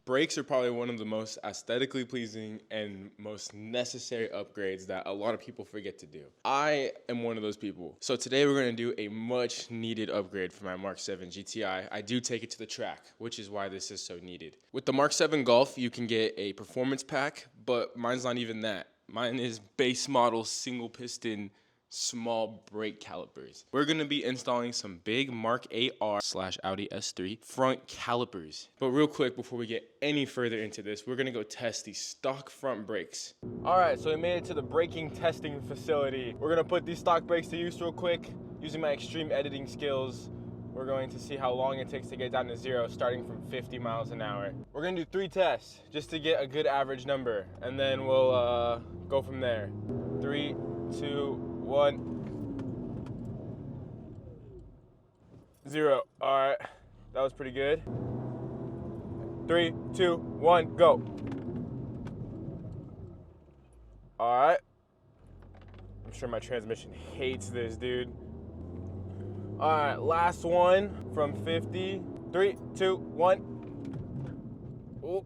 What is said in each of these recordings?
Brakes are probably one of the most aesthetically pleasing and most necessary upgrades that a lot of people forget to do. I am one of those people. So today we're going to do a much needed upgrade for my Mark 7 GTI. I do take it to the track, which is why this is so needed. With the Mark 7 Golf, you can get a performance pack, but mine's not even that. Mine is base model single piston small brake calipers. We're gonna be installing some big Mark 8R / Audi S3 front calipers. But real quick, before we get any further into this, we're gonna go test these stock front brakes. All right, so we made it to the braking testing facility. We're gonna put these stock brakes to use real quick. Using my extreme editing skills, we're going to see how long it takes to get down to 0, starting from 50 miles an hour. We're gonna do 3 tests just to get a good average number, and then we'll go from there. 3, 2, 1, 0. All right, that was pretty good. 3, 2, 1, go. All right. I'm sure my transmission hates this, dude. All right, last one from 50. 3, 2, 1. Oop.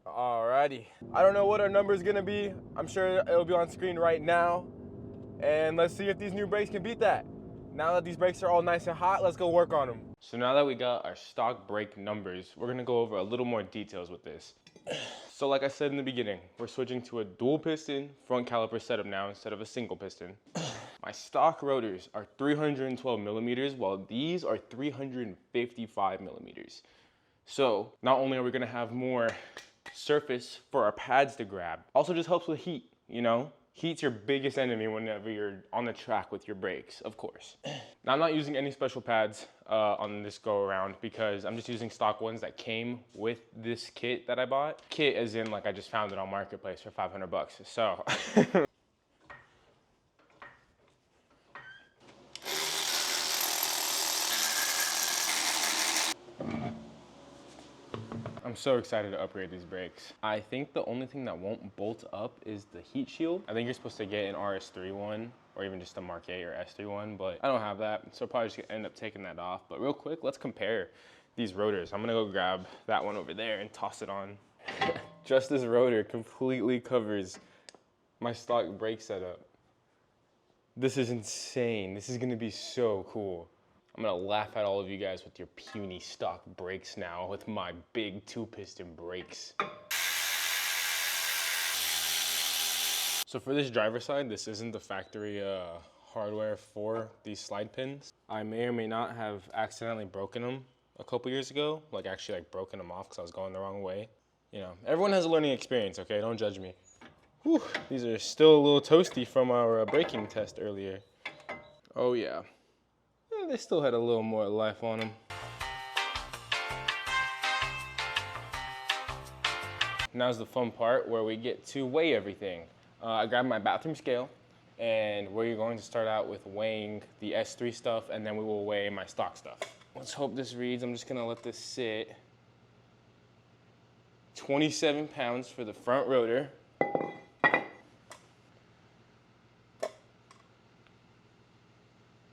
Alrighty. I don't know what our number is gonna be. I'm sure it'll be on screen right now. And let's see if these new brakes can beat that. Now that these brakes are all nice and hot, let's go work on them. So now that we got our stock brake numbers, we're gonna go over a little more details with this. So like I said in the beginning, we're switching to a dual piston front caliper setup now instead of a single piston. My stock rotors are 312 millimeters, while these are 355 millimeters. So not only are we gonna have more surface for our pads to grab, also just helps with heat, you know? Heat's your biggest enemy whenever you're on the track with your brakes, of course. Now I'm not using any special pads on this go around because I'm just using stock ones that came with this kit that I bought. Kit as in like I just found it on Marketplace for 500 bucks. So. I'm so excited to upgrade these brakes. I think the only thing that won't bolt up is the heat shield. I think you're supposed to get an RS3 one or even just a Mark 8 or S3 one, but I don't have that. So I'll probably just end up taking that off. But real quick, let's compare these rotors. I'm gonna go grab that one over there and toss it on. Just this rotor completely covers my stock brake setup. This is insane. This is gonna be so cool. I'm gonna laugh at all of you guys with your puny stock brakes now with my big 2-piston brakes. So for this driver side, this isn't the factory hardware for these slide pins. I may or may not have accidentally broken them a couple years ago, like actually like broken them off because I was going the wrong way. You know, everyone has a learning experience, okay? Don't judge me. Whew, these are still a little toasty from our braking test earlier. Oh yeah. They still had a little more life on them. Now's the fun part where we get to weigh everything. I grabbed my bathroom scale, and we're going to start out with weighing the S3 stuff, and then we will weigh my stock stuff. Let's hope this reads. I'm just gonna let this sit. 27 pounds for the front rotor.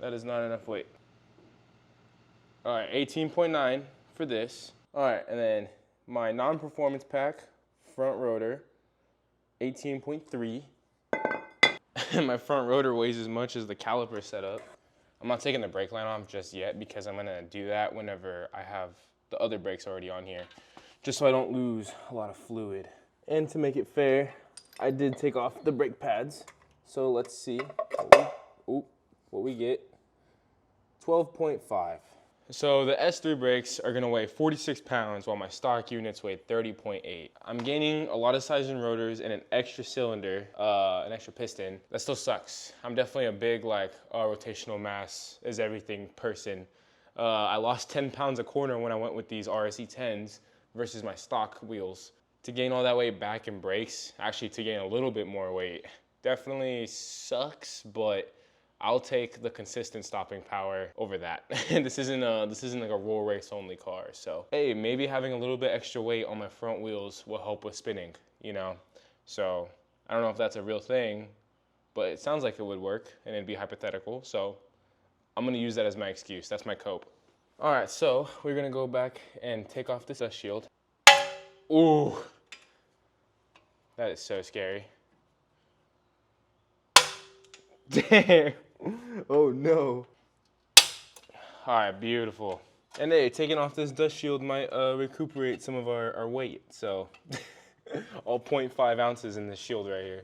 That is not enough weight. All right, 18.9 for this. All right, and then my non-performance pack, front rotor, 18.3. My front rotor weighs as much as the caliper setup. I'm not taking the brake line off just yet because I'm gonna do that whenever I have the other brakes already on here, just so I don't lose a lot of fluid. And to make it fair, I did take off the brake pads. So let's see what we get. 12.5. So the S3 brakes are gonna weigh 46 pounds while my stock units weigh 30.8. I'm gaining a lot of size in rotors and an extra cylinder, an extra piston. That still sucks. I'm definitely a big like rotational mass is everything person. I lost 10 pounds a corner when I went with these RSE 10s versus my stock wheels. To gain all that weight back in brakes, actually to gain a little bit more weight, definitely sucks, but I'll take the consistent stopping power over that. This isn't like a roll race only car. So, hey, maybe having a little bit extra weight on my front wheels will help with spinning, you know? So, I don't know if that's a real thing, but it sounds like it would work and it'd be hypothetical. So, I'm gonna use that as my excuse. That's my cope. All right, so we're gonna go back and take off this shield. Ooh. That is so scary. Damn. Oh no. All right, beautiful. And hey, taking off this dust shield might recuperate some of our weight. So all 0.5 ounces in this shield right here.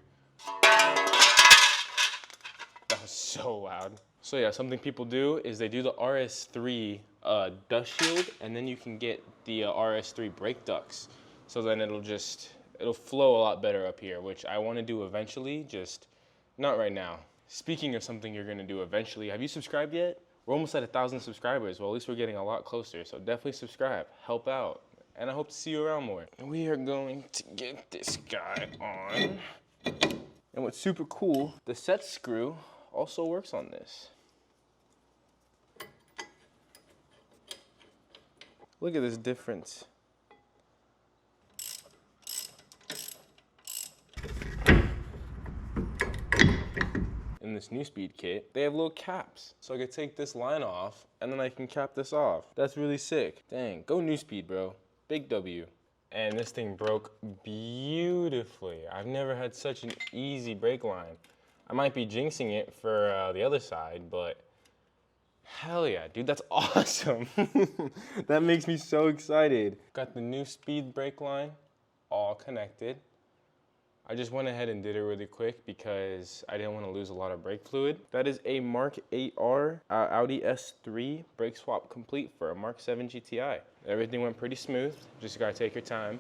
That was so loud. So yeah, something people do is they do the RS3 dust shield, and then you can get the RS3 brake ducts. So then it'll flow a lot better up here, which I want to do eventually, just not right now. Speaking of something you're gonna do eventually, have you subscribed yet? We're almost at 1,000 subscribers. Well, at least we're getting a lot closer, so definitely subscribe, help out, and I hope to see you around more. We are going to get this guy on. And what's super cool, the set screw also works on this. Look at this difference. In this new speed kit, they have little caps. So I could take this line off and then I can cap this off. That's really sick. Dang, go new speed, bro. Big W. And this thing broke beautifully. I've never had such an easy brake line. I might be jinxing it for the other side, but hell yeah, dude, that's awesome. That makes me so excited. Got the new speed brake line all connected. I just went ahead and did it really quick because I didn't want to lose a lot of brake fluid. That is a Mark 8R Audi S3 brake swap complete for a Mark 7 GTI. Everything went pretty smooth, just gotta take your time.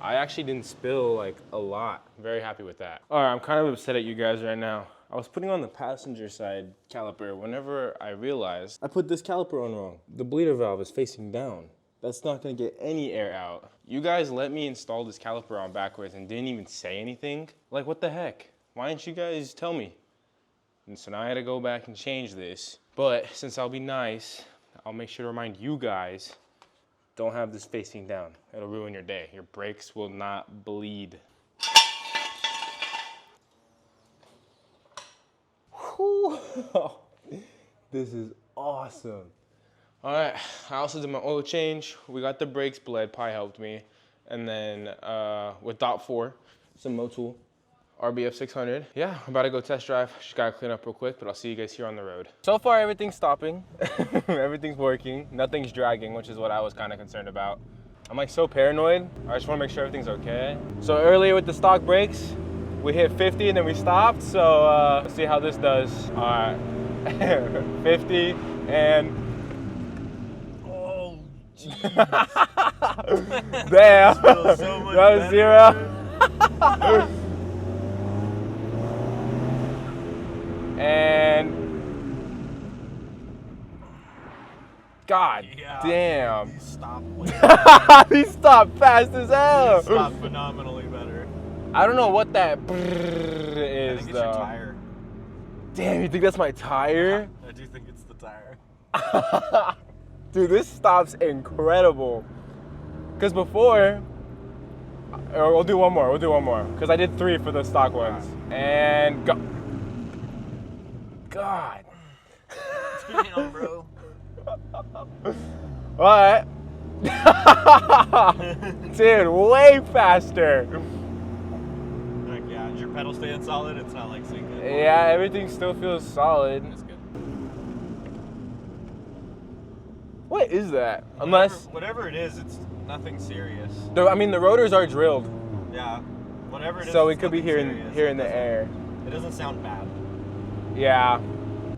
I actually didn't spill like a lot. Very happy with that. All right, I'm kind of upset at you guys right now. I was putting on the passenger side caliper whenever I realized I put this caliper on wrong. The bleeder valve is facing down. That's not gonna get any air out. You guys let me install this caliper on backwards and didn't even say anything? Like, what the heck? Why didn't you guys tell me? And so now I had to go back and change this. But since I'll be nice, I'll make sure to remind you guys, don't have this facing down. It'll ruin your day. Your brakes will not bleed. Whew. This is awesome. All right, I also did my oil change. We got the brakes bled, Pi helped me. And then with dot 4, some Motul, RBF 600. Yeah, I'm about to go test drive. Just gotta clean up real quick, but I'll see you guys here on the road. So far, everything's stopping. Everything's working. Nothing's dragging, which is what I was kind of concerned about. I'm like so paranoid. I just wanna make sure everything's okay. So earlier with the stock brakes, we hit 50 and then we stopped. So let's see how this does. All right, 50 and damn, so that was 0. And God damn. He stopped He stopped fast as hell. He stopped phenomenally better. I don't know what that is I think it's though. your tire. Damn, you think that's my tire? Yeah, I do think it's the tire. Dude, this stops incredible. Cause before, we'll do one more, Cause I did 3 for the stock ones. And go. God. Damn, bro. What? Dude, way faster. Like, yeah, is your pedal staying solid? It's not like sinking. Yeah, everything still feels solid. That's good. What is that? Unless whatever it is, it's nothing serious. I mean, the rotors are drilled. Yeah, whatever it is. So it could be here in the air. It doesn't sound bad. Yeah.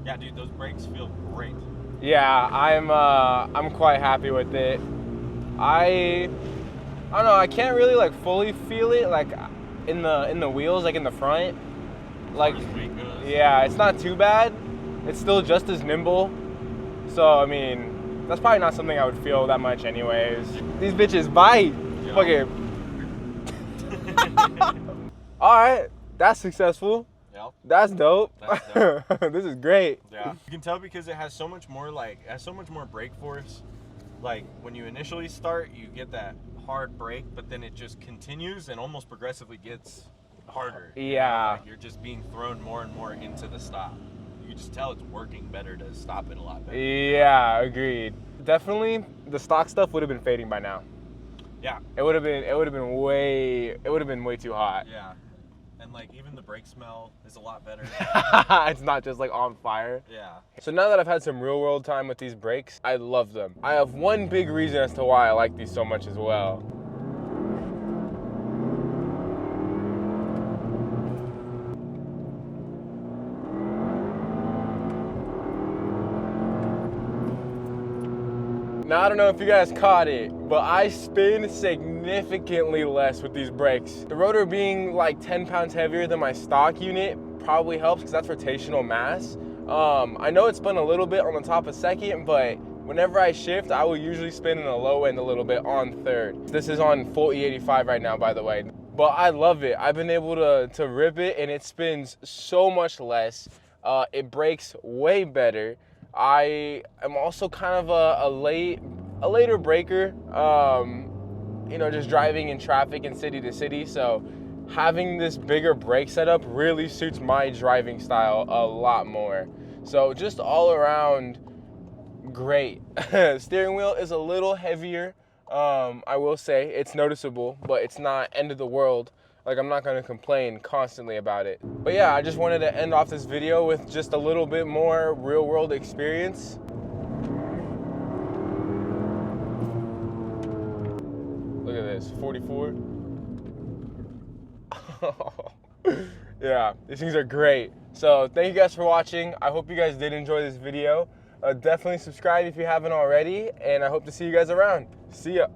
Yeah, dude, those brakes feel great. Yeah, I'm quite happy with it. I don't know, I can't really like fully feel it like in the wheels, like in the front. Like, yeah, it's not too bad. It's still just as nimble. So I mean, that's probably not something I would feel that much anyways. These bitches bite. Okay. All right, that's successful. Yep. That's dope. That's dope. This is great. Yeah. You can tell because it has so much more brake force. Like when you initially start, you get that hard brake, but then it just continues and almost progressively gets harder. Yeah. Like you're just being thrown more and more into the stop. You can just tell it's working better to stop it a lot better. Yeah, agreed. Definitely, the stock stuff would have been fading by now. Yeah. It would have been way too hot. Yeah. And like even the brake smell is a lot better. It's not just like on fire. Yeah. So now that I've had some real world time with these brakes, I love them. I have one big reason as to why I like these so much as well. Now, I don't know if you guys caught it, but I spin significantly less with these brakes. The rotor being like 10 pounds heavier than my stock unit probably helps because that's rotational mass. I know it spun a little bit on the top of second, but whenever I shift, I will usually spin in the low end a little bit on third. This is on full E85 right now, by the way. But I love it. I've been able to rip it and it spins so much less. It brakes way better. I am also kind of a later braker, you know, just driving in traffic and city to city. So having this bigger brake setup really suits my driving style a lot more. So just all around great. Steering wheel is a little heavier. I will say it's noticeable, but it's not end of the world. Like, I'm not gonna complain constantly about it. But yeah, I just wanted to end off this video with just a little bit more real world experience. Look at this, 44. Yeah, these things are great. So thank you guys for watching. I hope you guys did enjoy this video. Definitely subscribe if you haven't already, and I hope to see you guys around. See ya.